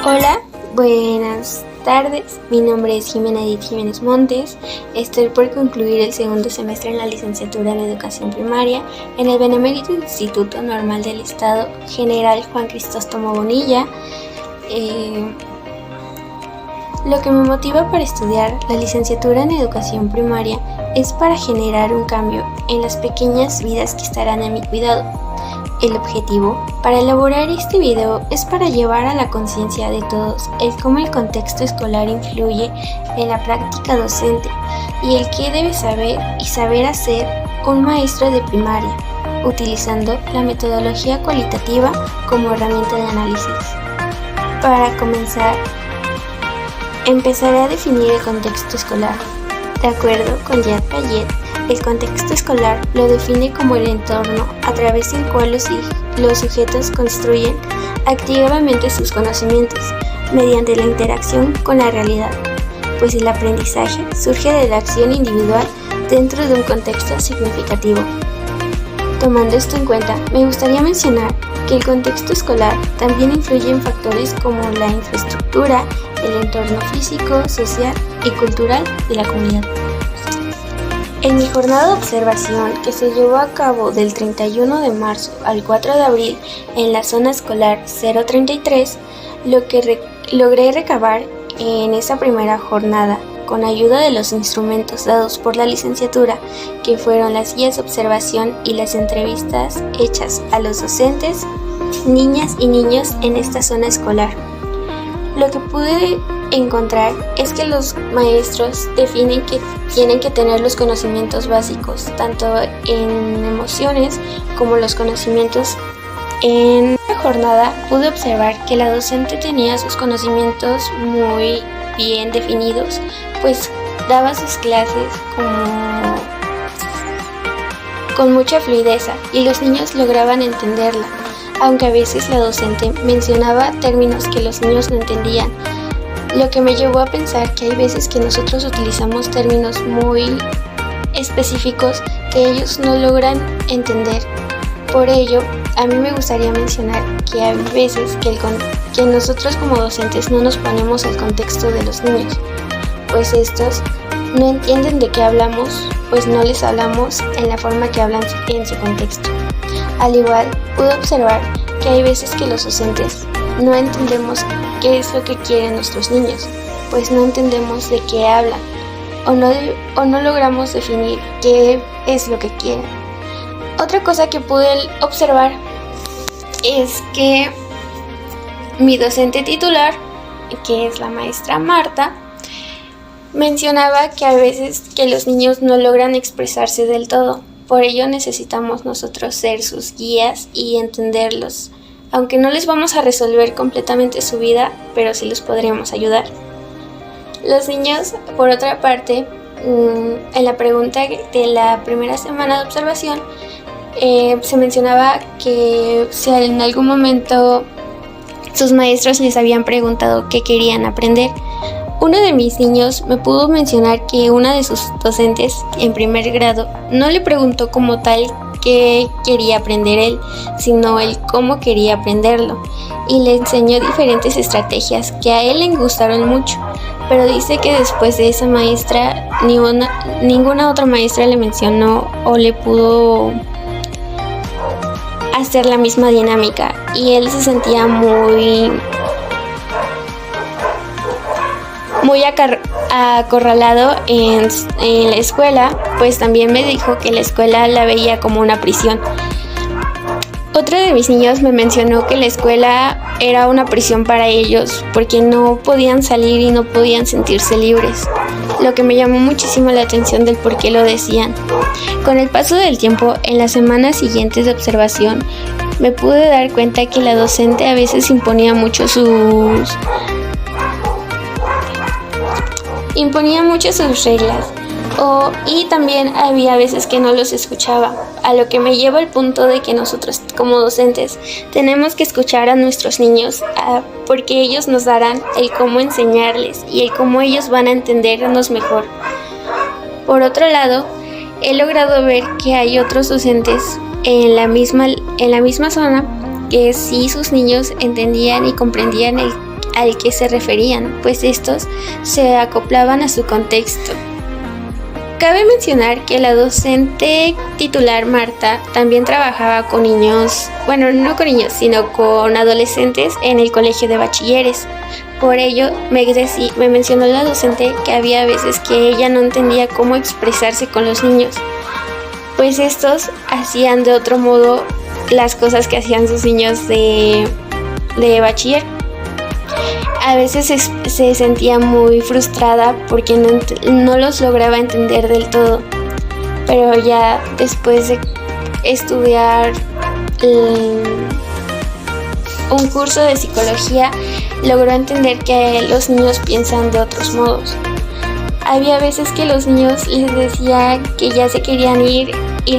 Hola, buenas tardes. Mi nombre es Jimena Edith Jiménez Montes. Estoy por concluir el segundo semestre en la licenciatura en Educación Primaria en el Benemérito Instituto Normal del Estado General Juan Crisóstomo Bonilla. Lo que me motiva para estudiar la licenciatura en Educación Primaria es para generar un cambio en las pequeñas vidas que estarán a mi cuidado. El objetivo para elaborar este video es para llevar a la conciencia de todos el cómo el contexto escolar influye en la práctica docente y el qué debe saber y saber hacer un maestro de primaria, utilizando la metodología cualitativa como herramienta de análisis. Para comenzar, empezaré a definir el contexto escolar. De acuerdo con Jacques Piaget, el contexto escolar lo define como el entorno a través del cual los sujetos construyen activamente sus conocimientos mediante la interacción con la realidad, pues el aprendizaje surge de la acción individual dentro de un contexto significativo. Tomando esto en cuenta, me gustaría mencionar que el contexto escolar también influye en factores como la infraestructura, el entorno físico, social y cultural de la comunidad. En mi jornada de observación, que se llevó a cabo del 31 de marzo al 4 de abril en la zona escolar 033, lo que logré recabar en esa primera jornada, con ayuda de los instrumentos dados por la licenciatura, que fueron las guías de observación y las entrevistas hechas a los docentes, niñas y niños en esta zona escolar. Lo que pude encontrar es que los maestros definen que tienen que tener los conocimientos básicos, tanto en emociones como los conocimientos. En la jornada pude observar que la docente tenía sus conocimientos muy bien definidos, pues daba sus clases con mucha fluidez y los niños lograban entenderla, aunque a veces la docente mencionaba términos que los niños no entendían, lo que me llevó a pensar que hay veces que nosotros utilizamos términos muy específicos que ellos no logran entender. Por ello, a mí me gustaría mencionar que hay veces que nosotros como docentes no nos ponemos al contexto de los niños, pues estos no entienden de qué hablamos, pues no les hablamos en la forma que hablan en su contexto. Al igual, pude observar que hay veces que los docentes no entendemos qué es lo que quieren nuestros niños, pues no entendemos de qué hablan o no logramos definir qué es lo que quieren. Otra cosa que pude observar es que mi docente titular, que es la maestra Marta, mencionaba que a veces que los niños no logran expresarse del todo. Por ello necesitamos nosotros ser sus guías y entenderlos, aunque no les vamos a resolver completamente su vida, pero sí los podremos ayudar. Los niños, por otra parte, en la pregunta de la primera semana de observación, se mencionaba que si en algún momento sus maestros les habían preguntado qué querían aprender. Uno de mis niños me pudo mencionar que una de sus docentes en primer grado no le preguntó como tal qué quería aprender él, sino el cómo quería aprenderlo, y le enseñó diferentes estrategias que a él le gustaron mucho, pero dice que después de esa maestra ninguna otra maestra le mencionó o le pudo hacer la misma dinámica, y él se sentía muy acorralado en la escuela, pues también me dijo que la escuela la veía como una prisión. Otro de mis niños me mencionó que la escuela era una prisión para ellos porque no podían salir y no podían sentirse libres, lo que me llamó muchísimo la atención del por qué lo decían. Con el paso del tiempo, en las semanas siguientes de observación, me pude dar cuenta que la docente a veces imponía mucho sus reglas, y también había veces que no los escuchaba, a lo que me lleva al punto de que nosotros como docentes tenemos que escuchar a nuestros niños, porque ellos nos darán el cómo enseñarles y el cómo ellos van a entendernos mejor. Por otro lado, he logrado ver que hay otros docentes en la misma zona que sí sus niños entendían y comprendían al que se referían, pues estos se acoplaban a su contexto. Cabe mencionar que la docente titular Marta también trabajaba con niños, bueno, no con niños, sino con adolescentes en el colegio de bachilleres. Por ello, me mencionó la docente que había veces que ella no entendía cómo expresarse con los niños, pues estos hacían de otro modo las cosas que hacían sus niños de bachiller. A veces se sentía muy frustrada porque no los lograba entender del todo, pero ya después de estudiar un curso de psicología, logró entender que los niños piensan de otros modos. Había veces que los niños les decía que ya se querían ir y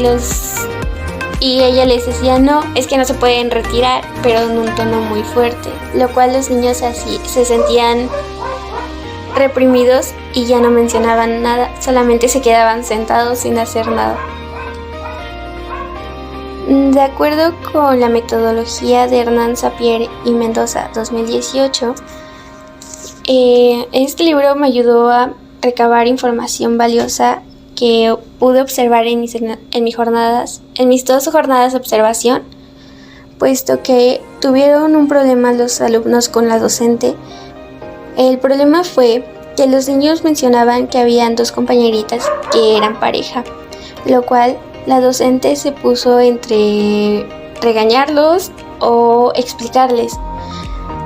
ella les decía no, es que no se pueden retirar, pero en un tono muy fuerte, lo cual los niños así se sentían reprimidos y ya no mencionaban nada, solamente se quedaban sentados sin hacer nada. De acuerdo con la metodología de Hernán Sapir y Mendoza 2018, este libro me ayudó a recabar información valiosa que pude observar en mis 2 jornadas de observación, puesto que tuvieron un problema los alumnos con la docente. El problema fue que los niños mencionaban que habían 2 compañeritas que eran pareja, lo cual la docente se puso entre regañarlos o explicarles.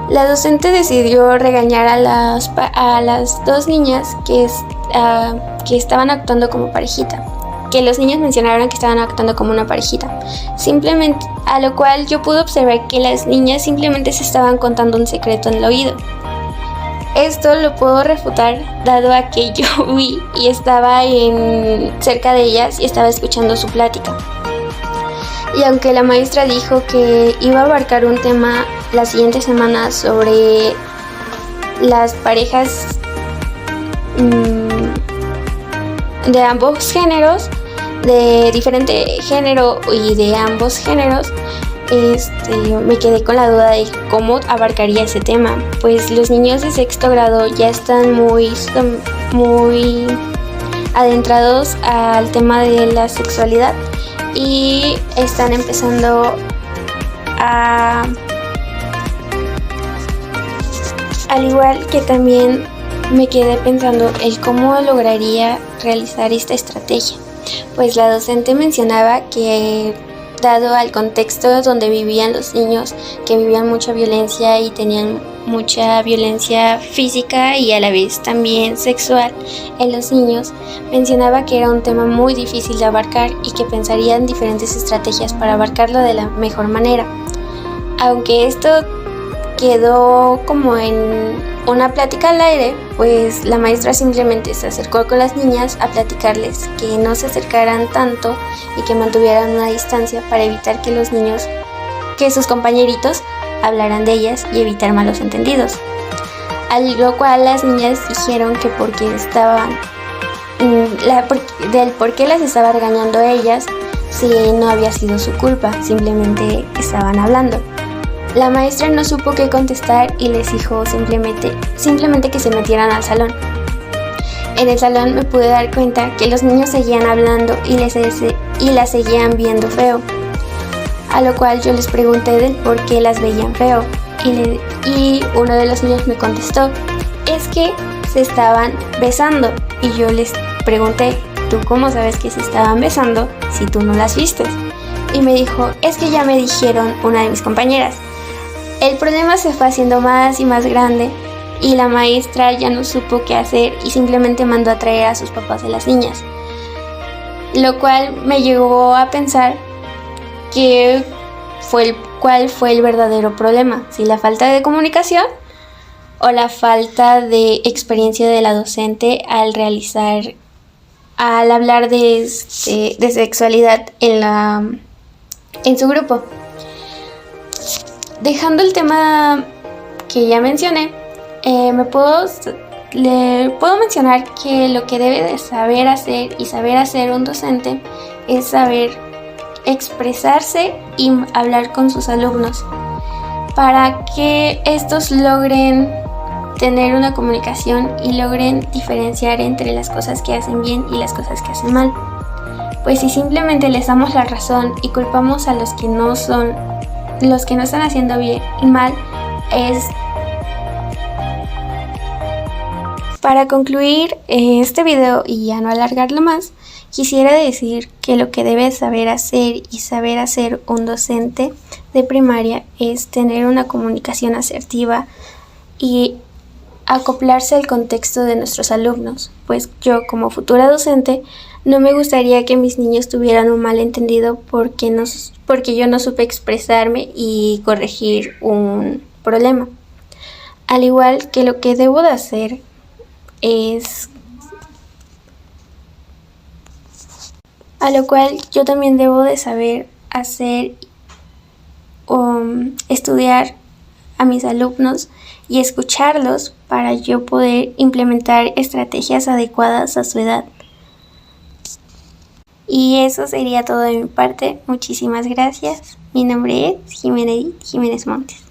La docente decidió regañar a las 2 niñas que estaban actuando como parejita, que los niños mencionaron que estaban actuando como una parejita, simplemente, a lo cual yo pude observar que las niñas simplemente se estaban contando un secreto en el oído. Esto lo puedo refutar dado a que yo vi y estaba cerca de ellas y estaba escuchando su plática. Y aunque la maestra dijo que iba a abarcar un tema la siguiente semana sobre las parejas de ambos géneros, de diferente género y de ambos géneros, me quedé con la duda de cómo abarcaría ese tema, pues los niños de 6º grado ya están muy adentrados al tema de la sexualidad y están empezando al igual que también me quedé pensando el cómo lograría realizar esta estrategia, pues la docente mencionaba que dado al contexto donde vivían los niños, que vivían mucha violencia y tenían mucha violencia física y a la vez también sexual en los niños, mencionaba que era un tema muy difícil de abarcar y que pensarían diferentes estrategias para abarcarlo de la mejor manera. Aunque esto quedó como en una plática al aire, pues la maestra simplemente se acercó con las niñas a platicarles que no se acercaran tanto y que mantuvieran una distancia para evitar que los niños, que sus compañeritos, hablaran de ellas y evitar malos entendidos. A lo cual las niñas dijeron que porque estaban del por qué las estaba regañando a ellas si no había sido su culpa, simplemente estaban hablando. La maestra no supo qué contestar y les dijo simplemente que se metieran al salón. En el salón me pude dar cuenta que los niños seguían hablando y las seguían viendo feo, a lo cual yo les pregunté del por qué las veían feo y uno de los niños me contestó, es que se estaban besando, y yo les pregunté, ¿tú cómo sabes que se estaban besando si tú no las viste? Y me dijo, es que ya me dijeron una de mis compañeras. El problema se fue haciendo más y más grande y la maestra ya no supo qué hacer y simplemente mandó a traer a sus papás de las niñas, lo cual me llevó a pensar cuál fue el verdadero problema, si la falta de comunicación o la falta de experiencia de la docente al hablar de sexualidad en su grupo. Dejando el tema que ya mencioné, le puedo mencionar que lo que debe de saber hacer un docente es saber expresarse y hablar con sus alumnos, para que estos logren tener una comunicación y logren diferenciar entre las cosas que hacen bien y las cosas que hacen mal. Pues si simplemente les damos la razón y culpamos a los que no están haciendo bien y mal, es... Para concluir este video y ya no alargarlo más, quisiera decir que lo que debe saber hacer y saber hacer un docente de primaria es tener una comunicación asertiva y acoplarse al contexto de nuestros alumnos, pues yo como futura docente no me gustaría que mis niños tuvieran un malentendido porque yo no supe expresarme y corregir un problema. Al igual que lo que debo de hacer es... A lo cual yo también debo de saber hacer, estudiar a mis alumnos y escucharlos para yo poder implementar estrategias adecuadas a su edad. Y eso sería todo de mi parte. Muchísimas gracias. Mi nombre es Jiménez Montes.